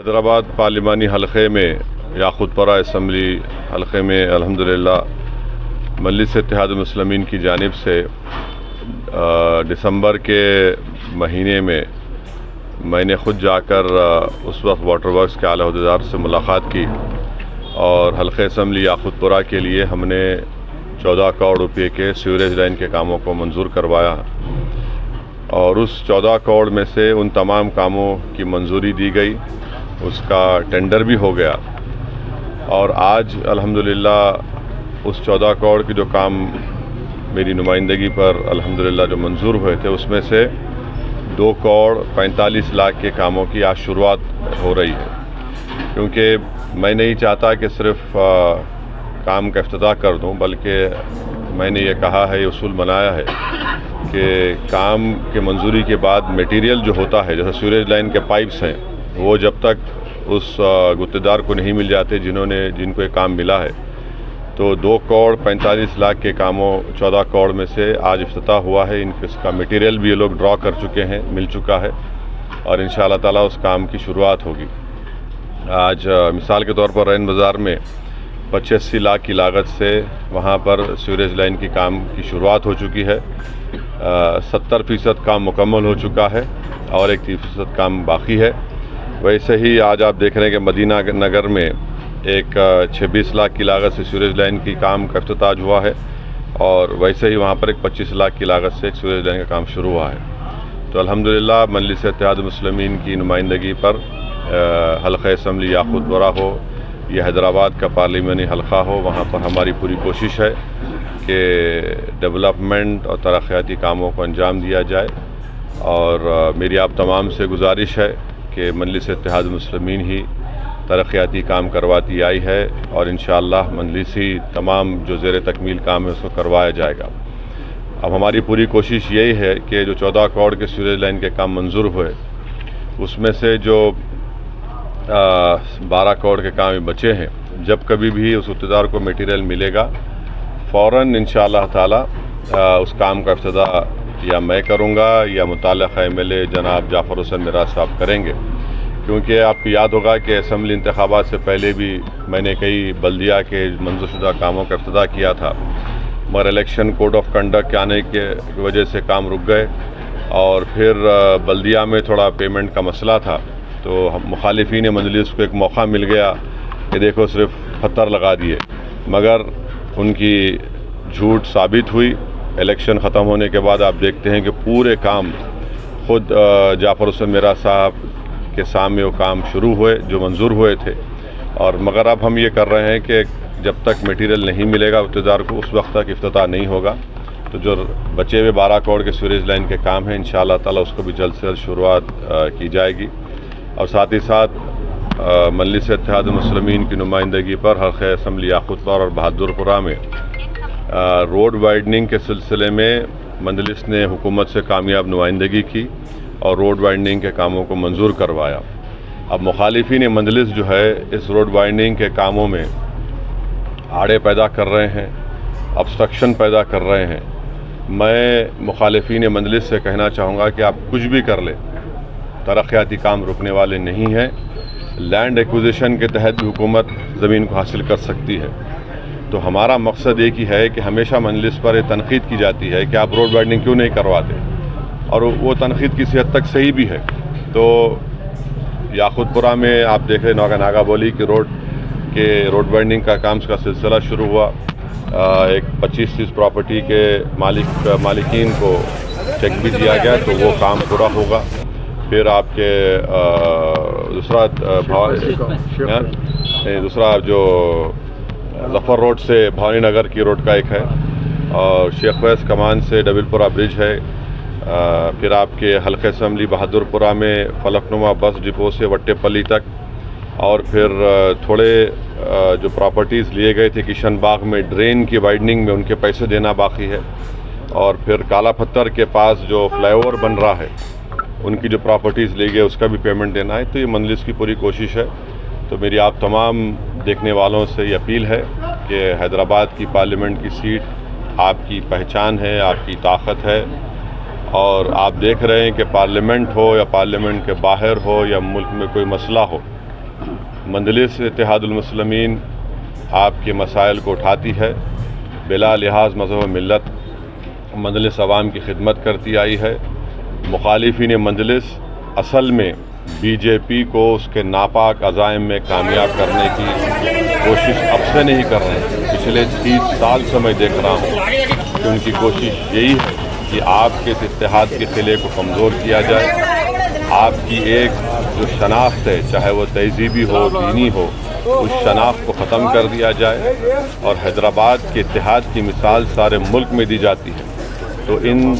حیدرآباد پارلیمانی حلقے میں یاقوت پورہ اسمبلی حلقے میں الحمدللہ مجلس اتحاد المسلمین کی جانب سے دسمبر کے مہینے میں نے خود جا کر اس وقت واٹر ورکس کے اعلیٰ عہدیدار سے ملاقات کی اور حلقہ اسمبلی یاقوت پورہ کے لیے ہم نے 14 کروڑ روپے کے سیوریج لائن کے کاموں کو منظور کروایا اور اس 14 کروڑ میں سے ان تمام کاموں کی منظوری دی گئی، اس کا ٹینڈر بھی ہو گیا اور آج الحمدللہ اس 14 کروڑ کی جو کام میری نمائندگی پر الحمدللہ جو منظور ہوئے تھے اس میں سے 2 کروڑ 45 لاکھ کے کاموں کی آج شروعات ہو رہی ہے، کیونکہ میں نہیں چاہتا کہ صرف کام کا افتتاح کر دوں، بلکہ میں نے یہ کہا ہے، یہ اصول بنایا ہے کہ کام کے منظوری کے بعد میٹیریل جو ہوتا ہے، جیسے سیوریج لائن کے پائپس ہیں، وہ جب تک اس گتےدار کو نہیں مل جاتے جن کو یہ کام ملا ہے، تو 2 کروڑ 45 لاکھ کے کاموں 14 کروڑ میں سے آج افتتاح ہوا ہے۔ اس کا میٹیریل بھی یہ لوگ ڈرا کر چکے ہیں، مل چکا ہے اور انشاءاللہ تعالیٰ اس کام کی شروعات ہوگی۔ آج مثال کے طور پر رین بازار میں 85 لاکھ کی لاگت سے وہاں پر سیوریج لائن کی کام کی شروعات ہو چکی ہے، 70% کام مکمل ہو چکا ہے اور 31% کام باقی ہے۔ ویسے ہی آج آپ دیکھ رہے ہیں کہ مدینہ نگر میں ایک 26 لاکھ کی لاگت سے سیوریج لائن کی کام کا افتتاح ہوا ہے اور ویسے ہی وہاں پر ایک 25 لاکھ کی لاگت سے ایک سیوریج لائن کا کام شروع ہوا ہے۔ تو الحمدللہ مجلس اتحاد المسلمین کی نمائندگی پر حلقہ اسمبلی یاقوت پورہ ہو، یہ حیدرآباد کا پارلیمانی حلقہ ہو، وہاں پر ہماری پوری کوشش ہے کہ ڈیولپمنٹ اور ترقیاتی کاموں کو انجام دیا جائے اور میری آپ تمام سے گزارش ہے کہ مجلس اتحاد المسلمین ہی ترقیاتی کام کرواتی آئی ہے اور انشاءاللہ مجلس ہی تمام جو زیر تکمیل کام ہے اس کو کروایا جائے گا۔ اب ہماری پوری کوشش یہی ہے کہ جو 14 کروڑ کے سیوریج لائن کے کام منظور ہوئے اس میں سے جو 12 کروڑ کے کام بچے ہیں، جب کبھی بھی اس اقتدار کو میٹیریل ملے گا فوراً انشاءاللہ تعالی اس کام کا افتتاح یا میں کروں گا یا متعلقہ MLA جناب جعفر حسین میراث صاحب کریں گے، کیونکہ آپ کو یاد ہوگا کہ اسمبلی انتخابات سے پہلے بھی میں نے کئی بلدیہ کے منظور شدہ کاموں کا افتتاح کیا تھا، مگر الیکشن کوڈ آف کنڈکٹ کے آنے کی وجہ سے کام رک گئے اور پھر بلدیہ میں تھوڑا پیمنٹ کا مسئلہ تھا، تو مخالفین مجلس کو ایک موقع مل گیا کہ دیکھو صرف پتھر لگا دیے، مگر ان کی جھوٹ ثابت ہوئی۔ الیکشن ختم ہونے کے بعد آپ دیکھتے ہیں کہ پورے کام خود جعفر حسین میراث صاحب کے سامنے وہ کام شروع ہوئے جو منظور ہوئے تھے، اور مگر اب ہم یہ کر رہے ہیں کہ جب تک میٹیریل نہیں ملے گا اقتدار کو اس وقت تک افتتاح نہیں ہوگا، تو جو بچے ہوئے 12 کروڑ کے سیوریج لائن کے کام ہیں انشاءاللہ تعالی اس کو بھی جلد سے جلد شروعات کی جائے گی اور ساتھ ہی ساتھ مجلس اتحاد المسلمین کی نمائندگی پر حلقہ اسمبلی یاقوت پورہ اور بہادر پورہ میں روڈ وائڈننگ کے سلسلے میں مجلس نے حکومت سے کامیاب نمائندگی کی اور روڈ وائڈننگ کے کاموں کو منظور کروایا۔ اب مخالفین مجلس جو ہے اس روڈ وائڈننگ کے کاموں میں آڑے پیدا کر رہے ہیں، obstruction پیدا کر رہے ہیں۔ میں مخالفین مجلس سے کہنا چاہوں گا کہ آپ کچھ بھی کر لیں، ترقیاتی کام رکنے والے نہیں ہیں۔ لینڈ ایکوزیشن کے تحت بھی حکومت زمین کو حاصل کر سکتی ہے، تو ہمارا مقصد ایک ہی ہے کہ ہمیشہ مجلس پر یہ تنقید کی جاتی ہے کہ آپ روڈ وائڈنگ کیوں نہیں کرواتے، اور وہ تنقید کسی حد تک صحیح بھی ہے۔ تو یاقوت پورہ میں آپ دیکھ رہے ناگا بولی کی روڈ وائڈنگ کا کام کا سلسلہ شروع ہوا، ایک 25-30 پراپرٹی کے مالکین کو چیک بھی دیا گیا، تو وہ کام پورا ہوگا۔ پھر آپ کے دوسرا جو ظفر روڈ سے بھوانی نگر کی روڈ کا ایک ہے، اور شیخ ویس کمان سے ڈبل پورہ برج ہے، پھر آپ کے حلقہ اسمبلی بہادر پورہ میں فلک نما بس ڈپو سے وٹے پلی تک، اور پھر تھوڑے جو پراپرٹیز لیے گئے تھے کشن باغ میں ڈرین کی وائڈننگ میں ان کے پیسے دینا باقی ہے، اور پھر کالا پتھر کے پاس جو فلائی اوور بن رہا ہے ان کی جو پراپرٹیز لے گئے اس کا بھی پیمنٹ دینا ہے۔ تو یہ مجلس کی پوری کوشش ہے۔ تو میری آپ تمام دیکھنے والوں سے یہ اپیل ہے کہ حیدرآباد کی پارلیمنٹ کی سیٹ آپ کی پہچان ہے، آپ کی طاقت ہے، اور آپ دیکھ رہے ہیں کہ پارلیمنٹ ہو یا پارلیمنٹ کے باہر ہو یا ملک میں کوئی مسئلہ ہو، مجلس اتحاد المسلمین آپ کے مسائل کو اٹھاتی ہے، بلا لحاظ مذہب و ملت مجلس عوام کی خدمت کرتی آئی ہے۔ مخالفین مجلس اصل میں بی جے پی کو اس کے ناپاک عزائم میں کامیاب کرنے کی کوشش اب سے نہیں کر رہے ہیں، پچھلے 30 سال سے میں دیکھ رہا ہوں کہ ان کی کوشش یہی ہے کہ آپ کے اتحاد کے قلعے کو کمزور کیا جائے، آپ کی ایک جو شناخت ہے، چاہے وہ تہذیبی ہو، دینی ہو، اس شناخت کو ختم کر دیا جائے اور حیدرآباد کے اتحاد کی مثال سارے ملک میں دی جاتی ہے۔ تو ان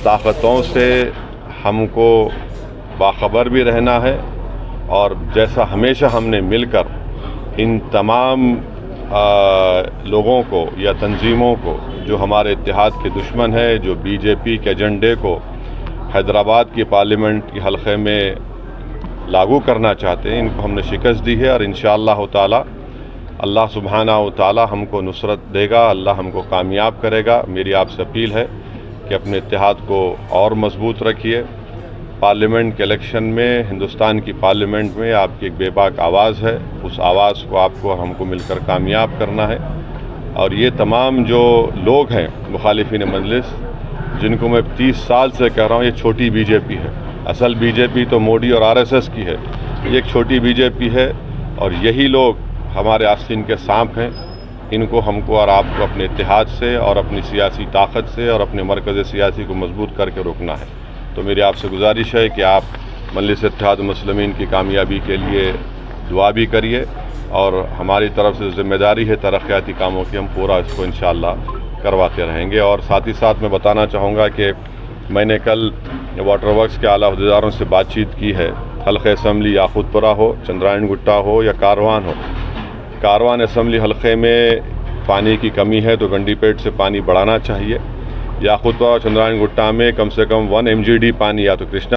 طاقتوں سے ہم کو باخبر بھی رہنا ہے، اور جیسا ہمیشہ ہم نے مل کر ان تمام لوگوں کو یا تنظیموں کو جو ہمارے اتحاد کے دشمن ہیں، جو بی جے پی کے ایجنڈے کو حیدرآباد کی پارلیمنٹ کے حلقے میں لاگو کرنا چاہتے ہیں، ان کو ہم نے شکست دی ہے، اور انشاءاللہ تعالی اللہ سبحانہ و تعالی ہم کو نصرت دے گا، اللہ ہم کو کامیاب کرے گا۔ میری آپ سے اپیل ہے کہ اپنے اتحاد کو اور مضبوط رکھیے۔ پارلیمنٹ کے الیکشن میں، ہندوستان کی پارلیمنٹ میں آپ کی ایک بے باک آواز ہے، اس آواز کو آپ کو اور ہم کو مل کر کامیاب کرنا ہے۔ اور یہ تمام جو لوگ ہیں مخالفین مجلس، جن کو میں 30 سال سے کہہ رہا ہوں یہ چھوٹی بی جے پی ہے، اصل بی جے پی تو مودی اور RSS کی ہے، یہ ایک چھوٹی بی جے پی ہے، اور یہی لوگ ہمارے آستین کے سانپ ہیں۔ ان کو ہم کو اور آپ کو اپنے اتحاد سے اور اپنی سیاسی طاقت سے اور اپنے مرکز سیاسی کو مضبوط کر کے روکنا ہے۔ تو میری آپ سے گزارش ہے کہ آپ مجلس اتحاد المسلمین کی کامیابی کے لیے دعا بھی کریے، اور ہماری طرف سے ذمہ داری ہے ترقیاتی کاموں کی، ہم پورا اس کو انشاءاللہ کرواتے رہیں گے۔ اور ساتھ ہی ساتھ میں بتانا چاہوں گا کہ میں نے کل واٹر ورکس کے اعلیٰ عہدیداروں سے بات چیت کی ہے، حلقہ اسمبلی یاقوت پورہ ہو، چندرائن گٹا ہو یا کاروان ہو۔ کاروان اسمبلی حلقے میں پانی کی کمی ہے تو گنڈی پیٹ سے پانی بڑھانا چاہیے۔ یاقوت پورہ اور چندرائن گٹا میں کم سے کم 1 MGD پانی یا تو کرشنا